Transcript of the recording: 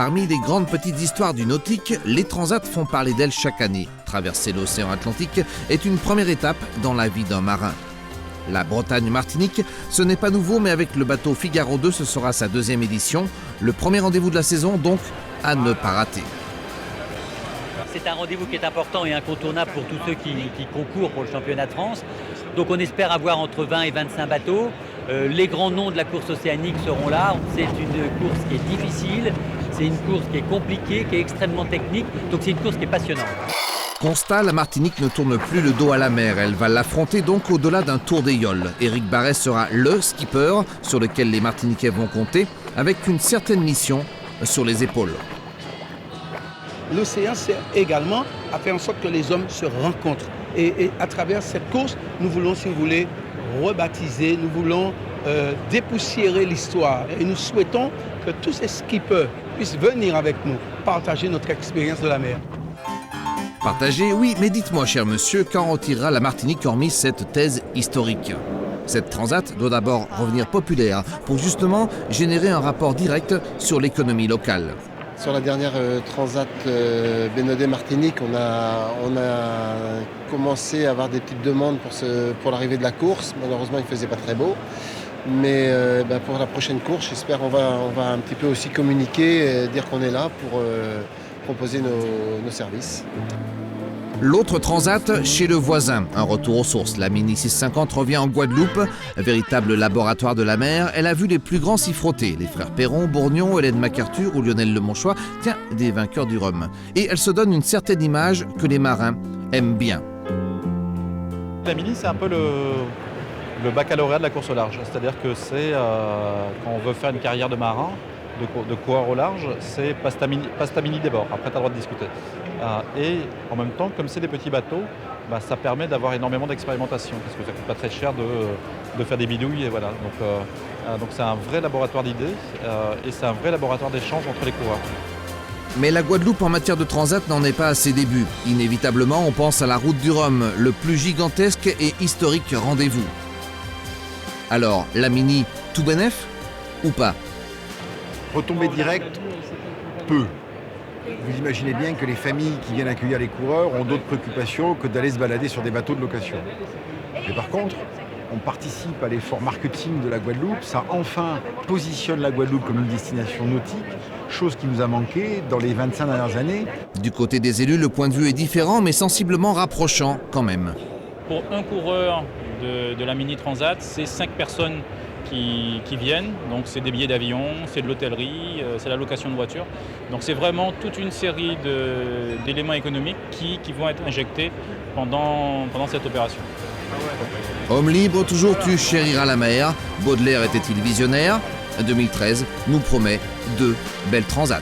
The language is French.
Parmi les grandes petites histoires du nautique, les transats font parler d'elles chaque année. Traverser l'océan Atlantique est une première étape dans la vie d'un marin. La Bretagne-Martinique, ce n'est pas nouveau, mais avec le bateau Figaro 2, ce sera sa deuxième édition. Le premier rendez-vous de la saison, donc, à ne pas rater. C'est un rendez-vous qui est important et incontournable pour tous ceux qui concourent pour le championnat de France. Donc on espère avoir entre 20 et 25 bateaux. Les grands noms de la course océanique seront là. C'est une course qui est difficile, c'est une course qui est compliquée, qui est extrêmement technique. Donc c'est une course qui est passionnante. Constat, la Martinique ne tourne plus le dos à la mer. Elle va l'affronter donc au-delà d'un tour des Yoles. Éric Barret sera le skipper sur lequel les Martiniquais vont compter, avec une certaine mission sur les épaules. L'océan sert également à faire en sorte que les hommes se rencontrent. Et à travers cette course, nous voulons, si vous voulez, rebaptiser, nous voulons dépoussiérer l'histoire. Et nous souhaitons que tous ces skippers puissent venir avec nous, partager notre expérience de la mer. Partager, oui, mais dites-moi, cher monsieur, quand retirera la Martinique hormis cette thèse historique? Cette transat doit d'abord revenir populaire pour justement générer un rapport direct sur l'économie locale. Sur la dernière transat Bénodet-Martinique, on a commencé à avoir des petites demandes pour l'arrivée de la course. Malheureusement, il ne faisait pas très beau. Mais pour la prochaine course, j'espère qu'on va un petit peu aussi communiquer, dire qu'on est là pour proposer nos services. L'autre transat chez le voisin, un retour aux sources. La Mini 650 revient en Guadeloupe, véritable laboratoire de la mer. Elle a vu les plus grands s'y frotter, les frères Perron, Bourgnon, Hélène MacArthur ou Lionel Lemonchois, tiens, des vainqueurs du rhum. Et elle se donne une certaine image que les marins aiment bien. La Mini, c'est un peu le baccalauréat de la course au large. C'est-à-dire que c'est quand on veut faire une carrière de marin, de coureur au large, c'est passe ta mini des bords. Après, tu as le droit de discuter. Et en même temps, comme c'est des petits bateaux, ça permet d'avoir énormément d'expérimentation parce que ça ne coûte pas très cher de faire des bidouilles. Et voilà. Donc c'est un vrai laboratoire d'idées et c'est un vrai laboratoire d'échange entre les coureurs. Mais la Guadeloupe en matière de transat n'en est pas à ses débuts. Inévitablement, on pense à la route du Rhum, le plus gigantesque et historique rendez-vous. Alors, la Mini, tout bénef ou pas? Retombée directe, peu. Vous imaginez bien que les familles qui viennent accueillir les coureurs ont d'autres préoccupations que d'aller se balader sur des bateaux de location. Mais par contre, on participe à l'effort marketing de la Guadeloupe. Ça enfin positionne la Guadeloupe comme une destination nautique, chose qui nous a manqué dans les 25 dernières années. Du côté des élus, le point de vue est différent, mais sensiblement rapprochant quand même. Pour un coureur de la Mini Transat, c'est 5 personnes qui viennent, donc c'est des billets d'avion, c'est de l'hôtellerie, c'est la location de voiture. Donc c'est vraiment toute une série d'éléments économiques qui vont être injectés pendant cette opération. Homme libre, toujours tu chériras la mer. Baudelaire était-il visionnaire? 2013 nous promet 2 belles transats.